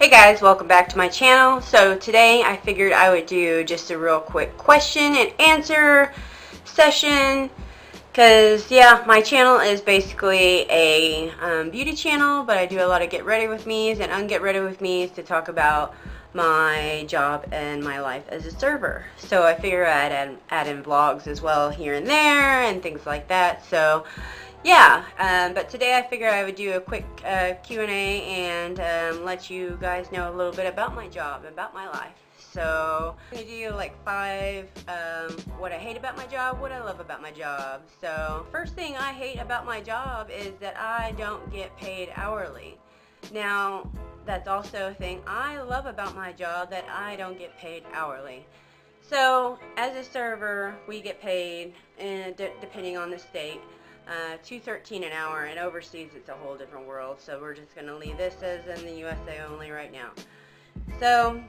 Hey guys, welcome back to my channel. So today I figured I would do just a real quick question and answer session because yeah, my channel is basically a beauty channel, but I do a lot of get ready with me's and unget ready with me's to talk about my job and my life as a server. So I figure I'd add in vlogs as well here and there and things like that. So yeah, but today I figured I would do a quick Q&A and let you guys know a little bit about my job, about my life. So I'm going to do like 5 what I hate about my job, what I love about my job. So first thing I hate about my job is that I don't get paid hourly. Now that's also a thing I love about my job, that I don't get paid hourly. So as a server we get paid, depending on the state, $2.13 an hour, and overseas it's a whole different world, so we're just going to leave this as in the USA only right now. So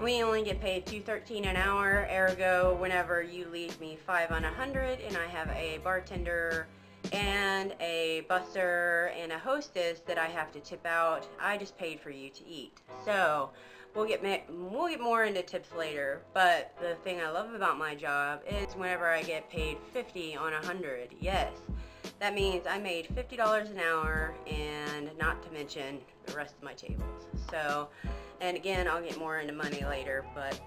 we only get paid $2.13 an hour, ergo whenever you leave me 5 on 100 and I have a bartender and a busser and a hostess that I have to tip out, I just paid for you to eat. So we'll get more into tips later, but the thing I love about my job is whenever I get paid 50 on 100. Yes, that means I made $50 an hour, and not to mention the rest of my tables. So, and again, I'll get more into money later, but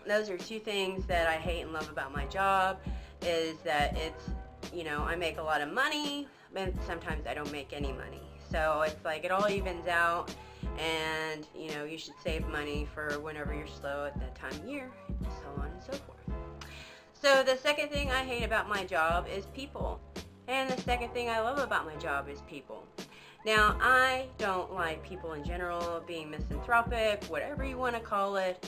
those are 2 things that I hate and love about my job, is that it's, you know, I make a lot of money, but sometimes I don't make any money. So it's like it all evens out, and you know, you should save money for whenever you're slow at that time of year, so on and so forth. So the second thing I hate about my job is people. And the second thing I love about my job is people. Now, I don't like people in general being misanthropic, whatever you want to call it.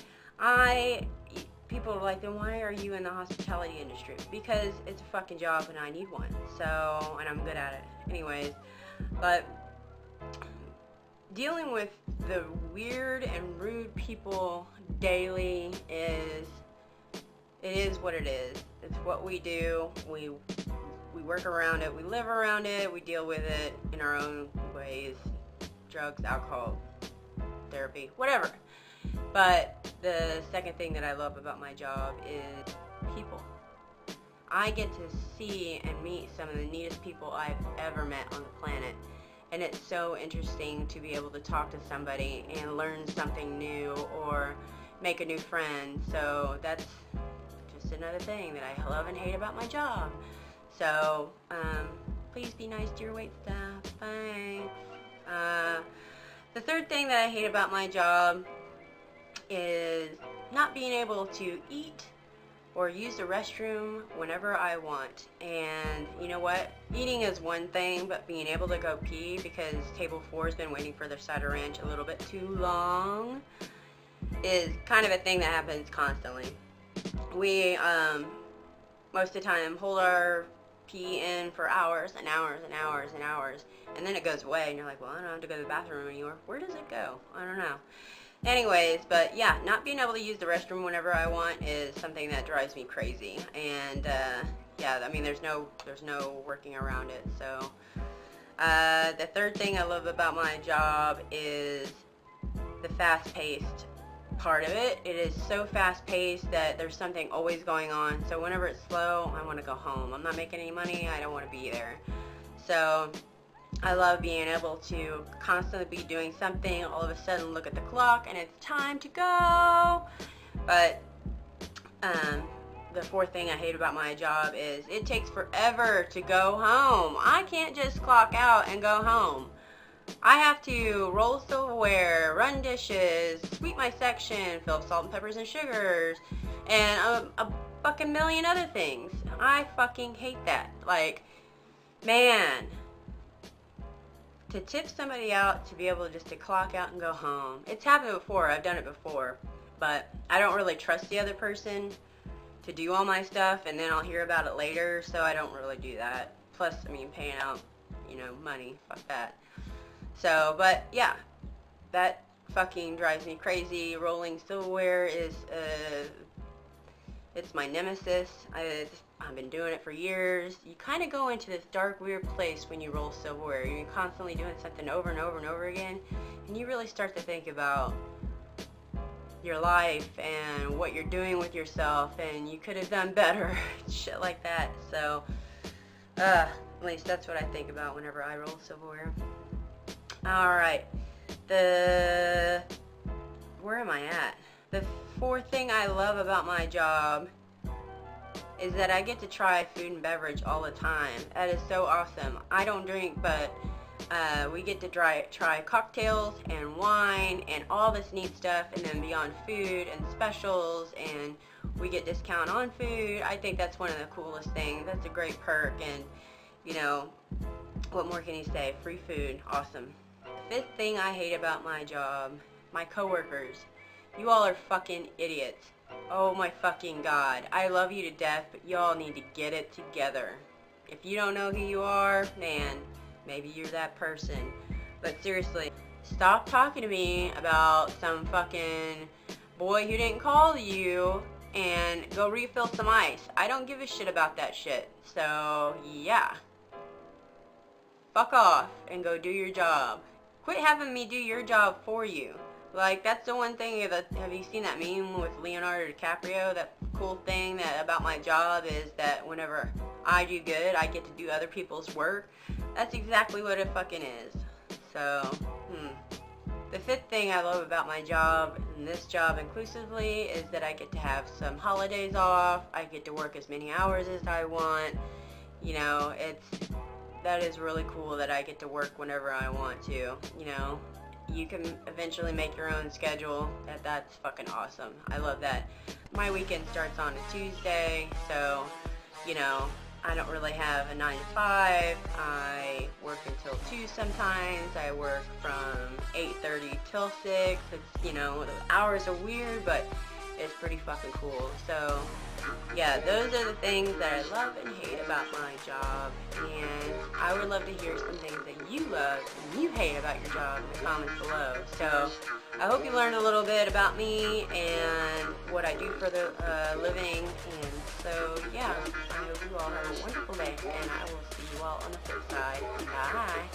People are like, then why are you in the hospitality industry? Because it's a fucking job and I need one. So, and I'm good at it. Anyways, but dealing with the weird and rude people daily it is what it is. It's what we do. We work around it, we live around it, we deal with it in our own ways. Drugs, alcohol, therapy, whatever. But the second thing that I love about my job is people. I get to see and meet some of the neatest people I've ever met on the planet. And it's so interesting to be able to talk to somebody and learn something new or make a new friend. So that's just another thing that I love and hate about my job. So, please be nice to your wait staff. Thanks. The third thing that I hate about my job is not being able to eat or use the restroom whenever I want. And you know what? Eating is one thing, but being able to go pee because table 4 has been waiting for their cider ranch a little bit too long is kind of a thing that happens constantly. We, most of the time, hold our pee in for hours and hours and hours and hours, and then it goes away and you're like, well, I don't have to go to the bathroom anymore. Where does it go? I don't know. Anyways, but yeah, not being able to use the restroom whenever I want is something that drives me crazy. And yeah, I mean, there's no working around it. So the third thing I love about my job is the fast-paced part of it. It is so fast-paced that there's something always going on. So whenever it's slow, I want to go home. I'm not making any money. I don't want to be there. So I love being able to constantly be doing something, all of a sudden look at the clock and it's time to go. But the fourth thing I hate about my job is it takes forever to go home. I can't just clock out and go home. I have to roll silverware, run dishes, sweep my section, fill up salt and peppers and sugars, and a fucking million other things. I fucking hate that. Like, man, to tip somebody out, to be able just to clock out and go home. It's happened before. I've done it before. But I don't really trust the other person to do all my stuff, and then I'll hear about it later, so I don't really do that. Plus, I mean, paying out, you know, money. Fuck that. So, but yeah, that fucking drives me crazy. Rolling silverware is, it's my nemesis. I've been doing it for years. You kind of go into this dark, weird place when you roll silverware. You're constantly doing something over and over and over again, and you really start to think about your life and what you're doing with yourself, and you could have done better, shit like that. So, at least that's what I think about whenever I roll silverware. Alright, where am I at? The fourth thing I love about my job is that I get to try food and beverage all the time. That is so awesome. I don't drink, but we get to try cocktails and wine and all this neat stuff, and then beyond food and specials, and we get discount on food. I think that's one of the coolest things. That's a great perk, and you know, what more can you say? Free food, awesome. The fifth thing I hate about my job, my coworkers. You all are fucking idiots. Oh my fucking god. I love you to death, but y'all need to get it together. If you don't know who you are, man, maybe you're that person. But seriously, stop talking to me about some fucking boy who didn't call you and go refill some ice. I don't give a shit about that shit. So, yeah. Fuck off and go do your job. Quit having me do your job for you. Like, that's the one thing, have you seen that meme with Leonardo DiCaprio? That cool thing that about my job is that whenever I do good, I get to do other people's work. That's exactly what it fucking is. So, The fifth thing I love about my job, and this job inclusively, is that I get to have some holidays off. I get to work as many hours as I want. You know, that is really cool that I get to work whenever I want to, you know. You can eventually make your own schedule. That's fucking awesome. I love that. My weekend starts on a Tuesday, so, you know, I don't really have a 9 to 5. I work until 2 sometimes. I work from 8:30 till 6. It's, you know, the hours are weird, but it's pretty fucking cool. So, yeah, those are the things that I love and hate about my job, and I would love to hear some things that you love and you hate about your job in the comments below. So, I hope you learned a little bit about me and what I do for the living, and so, yeah, I hope you all have a wonderful day, and I will see you all on the flip side. Bye!